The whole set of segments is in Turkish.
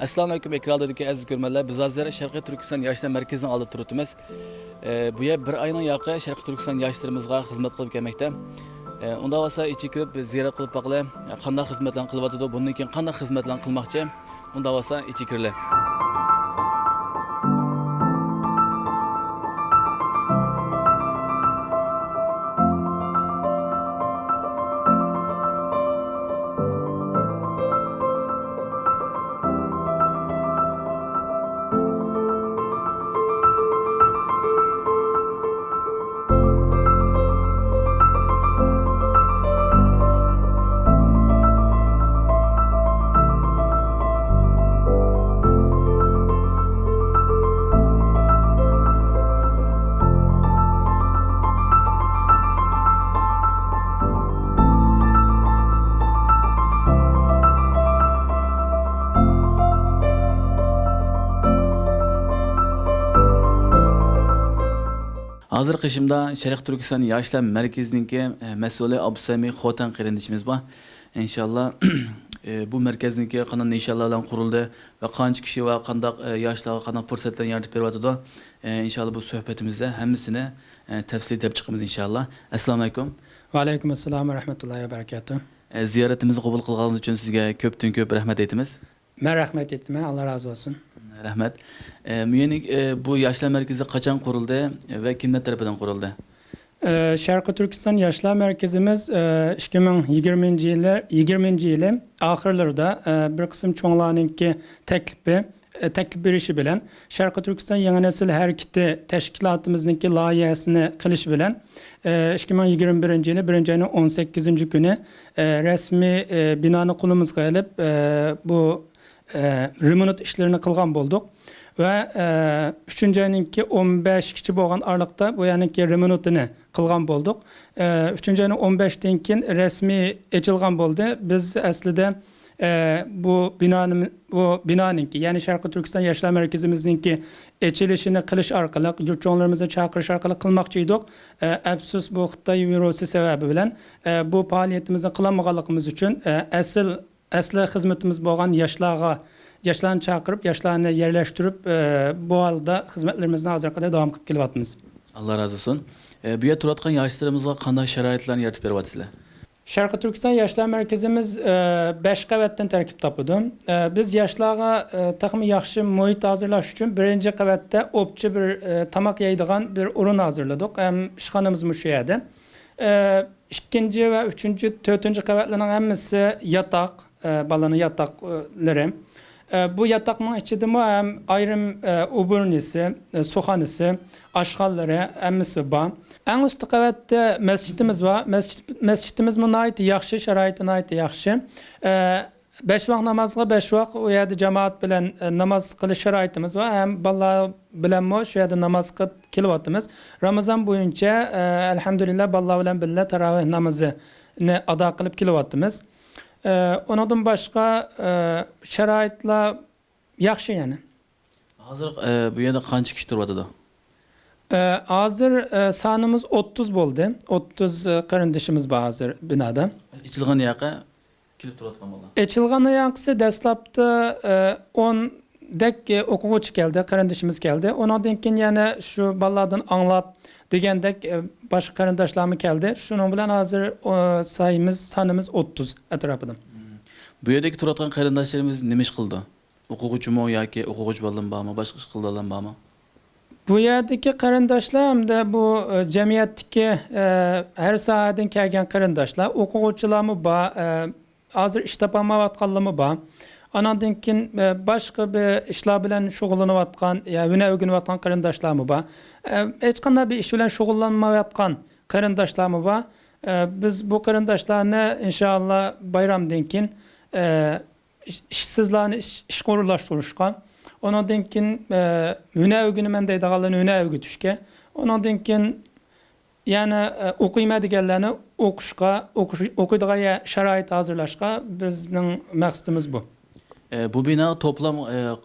Assalomu alaykum ekrandagi aziz ko'rmanlar. Biz hozir Sharqiy Turkiston yoshlar markazining oldida turibmiz. Bu yer bir oyning yoqi Sharqiy Turkiston yoshlarimizga xizmat qilib kelmoqda. Unda bo'lsa ichi kirib ziyorat qilib boqlar, qanday xizmatlar qilyotdi, bundan keyin qanday xizmatlar qilmoqchi. Unda bo'lsa ichi kirlar. Hazır qishimda Sharq Turkiston yoshlar markaziniki mas'uli Abdusami Xotan qarindishimiz bor. İnşallah bu markazniki qanday inshaalloh bilan qurildi va qancha kishi va qanday yoshlarga qanday fursatlar yaratib beryapti. İnşallah bu suhbatimizda hammasini tafsil deb chiqamiz inshaalloh. Assalomu alaykum. Va alaykum assalom va rahmatullohi va barakatuh. Ziyoratimizni qabul qilganingiz uchun sizga ko'pdan ko'p rahmat aytamiz. Men rahmat aytaman. Alloh razı olsun. Rahmat. Bu yoshlar markazi qachon qurildi va kimlar tomonidan qurildi? Sharqiy Turkiston yoshlar markazimiz 2020 yili oxirlarida bir qism cho'nglarninki taklif berishi bilan Sharqiy Turkiston yangi nesil harakati tashkilotimizningki loyihasini qilish bilan 2021 yili 1-oyning 18-kuni rasmiy binoni qo'limizga olib bu remont ishlarini qilgan bo'ldik va 3-oyninki 15 bo'lgan aralıqda bu yaniki remontini qilgan bo'ldik. 3-oyning 15dan keyin rasmiy ochilgan bo'ldi. Biz aslida bu binoningki, ya'ni Sharqiy Turkiston yoshlar markazimizningki ochilishini qilish orqali, yurtchilarimizni chaqirish orqali qilmoqchi edik. Afsus bu Xitoy virusi sababi bilan bu faoliyatimizni qilolmaganligimiz uchun asli xizmatimiz bo'lgan yoshlarni chaqirib, yoshlarni yerlashtirib, bu holda xizmatlarimizni hozirga qadar davom qilib kelyapmiz. Allah razı olsun. Bu yer turayotgan yoshlarimizga qanday sharoitlarni yaratib beryapsizlar? Sharqiy Turkiston yoshlar markazimiz 5 qavatdan tarkib topadi. Biz yoshlarga taxmin yaxshi muhit hozirlash uchun birinchi qavatda o'pchi bir tamoq yeydigan bir o'rin hozirladik. Ham ishxonamiz shu yerda. Ikkinchi va 3-chi, 4-chi qavatlarning hammasi yotoq, balaning yotoqlari. Bu yataqның içinde hem ayrım uburnisi, soğanısı, aşğalları, hammasi var. En üst qavatda mescidimiz var. Mescidimiz ait yaxshi, şaraiti ait yaxshi. 5 vaqt namazga 5 vaqt o yerda jamoat bilan namoz qilish sharoitimiz var. Hem balalar bilan shu yerda namoz qilib kelyapmiz. Ramazon bo'yicha alhamdulillah balalar bilan birga tarovih namozini ado qilib kelyapmiz. Ondan başqa şəraitlər yaxşı yəni. Hazır bu yerdə qancha kishi turibdi? Hazır sanımız 30 bo'ldi. 30 qarindishimiz bor hazır binada. İçilgan yoqqa kelib turadigan bola. İçilgan yoqsi dastlabda 10 dek o'quvchi keldi, qarindishimiz keldi. Ondan keyin yana shu balalardan anglab degandek başqa qarindoshlarimiz keldi. Shuning bilan hozir sanımız 30 atrofida. Bu yerdagi turadigan qarindoshlarimiz nima ish qildi? O'quvchimi yoki o'quvchi bo'lan bormi, boshqa ish qildilar bormi? Bu yerdagi qarindoshlar hamda bu jamiyatdagi har sohadan kelgan qarindoshlar, o'quvchilarmi bor, hozir ish topolmayotganlarmi bor. Ondan keyin boshqa bir ishlar bilan shug'ullanayotgan, yana o'rganayotgan qarindoshlarmi bor. Hech qanday bir ish bilan shug'ullanmayotgan qarindoshlarmi bor. Biz bu qarindoshlarni inshaalloh bayramdan keyin ishsizlarni ishga o'rinlashtirishga, ondan keyin huna o'rganaman deydiganlarni huna o'rgatishga, ondan keyin yana o'qiymaydiganlarni o'qiydigan sharoit hozirlashga bizning maqsadimiz bu. Bu bina toplam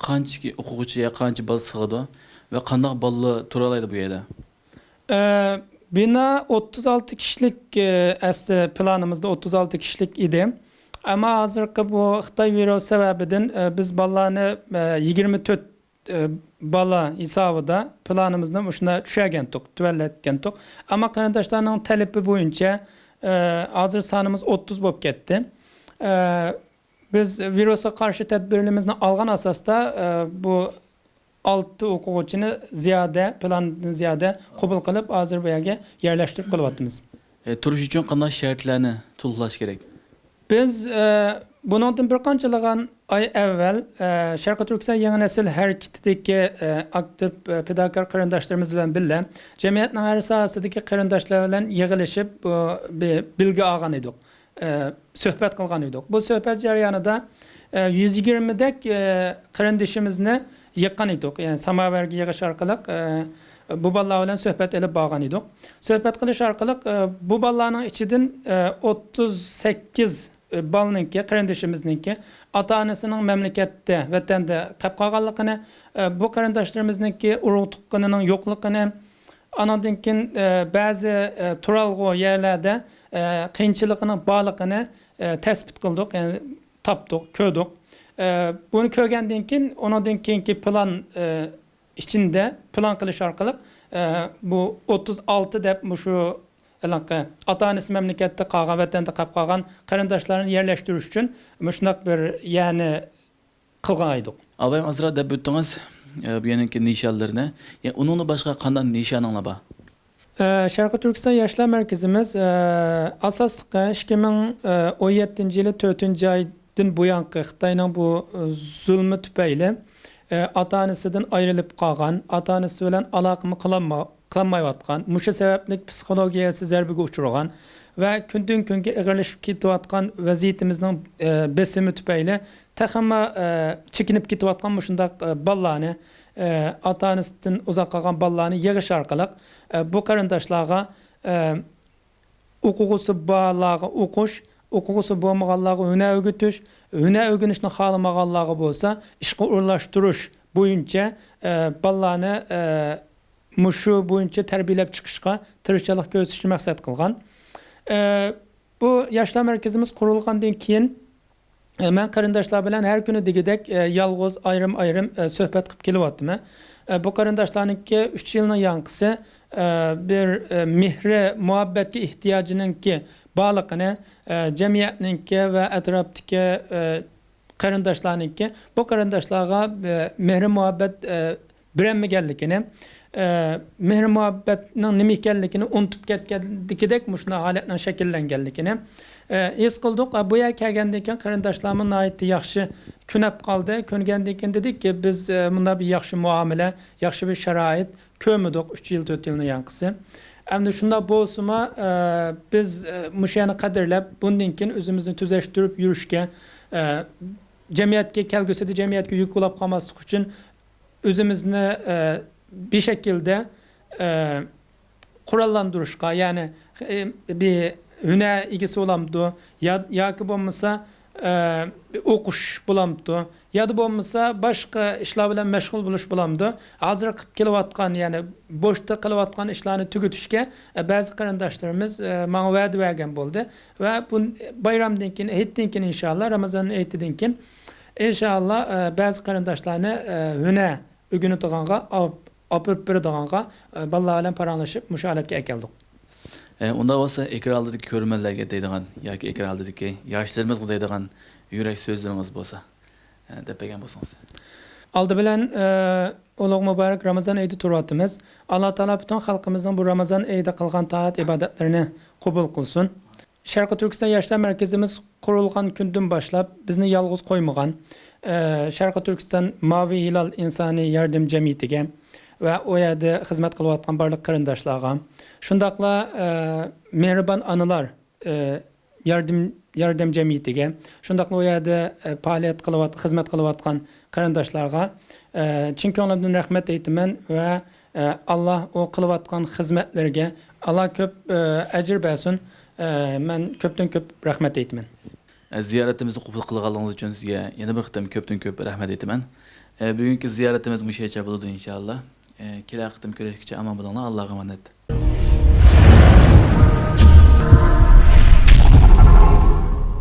qancha o'quvchiga qancha bola sig'adi va qanday bolalar tura oladi bu yerda? Bina 36 kişilik asli planımızda 36 kişilik idi. Ama hazırki bu Xitay virüsü sebebinden biz ballarını 24 bala hesabıda planımızda şuna düşergendik, tüvelletgendik. Ama karandaşlarının talebi boyunca hazır sanımız 30 bolup ketdi. Biz virüse karşı tedbirimizni algan asasda bu 6 okuğuchini ziyade, plandan ziyade qabul qilib Azerbayjonga yerleştirip qilyapmiz. Turuş için qanday şartlarni to'liqlash kerak? Biz bundan bir qanchalagan ay evvel Şarkı Türkistan Yeni Nesil hareketidagi aktif fedakar qarindoshlarimiz bilan birga jamiyatning har sohasidagi qarindoshlar bilan yig'ilishib bir bilgi olgan edik. Suhbat qilgan edik. Bu suhbat jarayonida 120 dek qarindoshimizni yıqqan edik. Yani samaverga yig'ish orqali bu ballar bilan suhbat elib borgan edik. Suhbat qilish orqali bu ballarning ichidan 38 balninki, qarindoshimizniki ota-onasining mamlakatda, vatanda qolib qolganligini, bu qarindoshlarimizniki urug' tuqqanining yo'qligini, anadan keyin ba'zi turalg'u yerlarda qiyinchiligining borligini tespit qildik, ya'ni topdik, ko'rdik. Bunu ko'rgandan keyin, unadan keyingi plan içinde plan qilish orqali bu 36 deb shu ota-onasi mamlakatda qolgan, vatanda qolib qolgan qarindoshlarni yerlashtirish uchun shunday bir yani qilgan edik. Abayım azra deb o'tdingiz bu yanaki nishonlarni. Uningni boshqa qanday nishoninglar bor? Şarkı Türkistan Yaşlar Merkezimiz asaslıqı 2017-yılı 4. aydan buyanqı Xitayning bu zulmü tüpeyli ota-onasidan ayrılıp qolgan, ota-onasi bilan aloqani qilmayotgan, mushu sababli psixologiyasi zarbiga uchragan va kundan kunga ig'irlashib ketayotgan vaziyatimizning besimi tufayli taxama chekinib ketayotgan shunday ballarni ota-onasidan uzoq qolgan ballarni yig'ish orqali bu qarindoshlarga o'quvchi bolalarga o'qish, o'quvchi bo'lmaganlarga hunar o'rgatish, hunar o'rganishni xohlamaganlarga bo'lsa ishga o'rlashtirish bo'yicha ballarni mushu bo'yicha tarbiyalab chiqishga tirishchilik ko'rsatishni maqsad qilgan. Bu yoshlar markazimiz qurilgandan keyin men qarindoshlar bilan har kuni degidek yolg'iz ayrim suhbat qilib kelyaptim. Bu qarindoshlarningki 3 yilning yanqisi bir mehri, muhabbatga ehtiyojininki bog'liqini jamiyatninki va atrofdagi qarindoshlarningki bu qarindoshlarga mehri muhabbat berilmaganligini, mehr muhabbatning nima ekanligini unutib ketgandikidek shunday holatning shakllanganligini his qildik. Bu yerga kelgandan keyin qarindoshlarimiz nihoyatda yaxshi kunab qoldi. Ko'ngandan keyin dedikki, biz bunda bir yaxshi muomala, yaxshi bir sharoit ko'rmadik 3 yil 4 yilning yanqisi. Endi shunday bo'lsa-mu, biz mushani qadrlab, bundan keyin o'zimizni tuzashtirib yurishga, jamiyatga kelgusida jamiyatga yuk bo'lib qolmaslik uchun o'zimizni bir şekilde kurallandırışka, yani bir hüner ilgisi olamdı, ya ki olmasa okuş bulamdı, ya da olmasa başka işler bilen meşgul buluş bulamdı. Hazır kılıp kelyatkan, yani boşta kelyatkan işlerini tügütüşke bazı qarindoshlarimiz bana va'da bergan bo'ldi ve bu bayramdan keyin, Eiddan keyin inşallah, Ramazanning Eididan keyin inşallah bazı qarindoshlarni hüner o'rganadiganga apırıp bir dağınğa ballar bilan paranlaşıp müşahadatga keldik. Unda bo'lsa ekran oldidagi ko'rmanlarga deydigan yoki ekran oldidagi yoshlarimiz deydigan yurak so'zlarimiz bo'lsa deb bergan bo'lsangiz. Aldı bilan ulug' muborak Ramazon oyida turyapmiz. Alloh taolo butun xalqimizning bu Ramazon oyida qilgan taat ibodatlarini qabul qilsin. Şarkı Türkistan Yaşlar Merkezimiz qurilgan kundan boshlab bizni yolg'iz qo'ymagan. Şarkı Türkistan Mavi Hilal insoniy yordam jamiyatiga ve o yerde hizmet kılayotgan barliq qarindoshlarga, shundaqla mehribon onalar yordam jamiyatiga, shundaqla o yerde faoliyat qilayotgan, xizmat qilayotgan qarindoshlarga chin ko'nglimdan rahmat aytaman va Allah o qilayotgan xizmatlarga Allah ko'p ajr bersin. Men ko'pdan ko'p rahmat aytaman. Ziyoratimizni qabul qilganingiz uchun sizga yana bir qitim ko'pdan ko'p rahmat aytaman. Bugungi ziyoratimiz mushacha bo'ladi inshaalloh. Kelar qitim ko'rishgacha omon bo'linglar. Allohga emanet.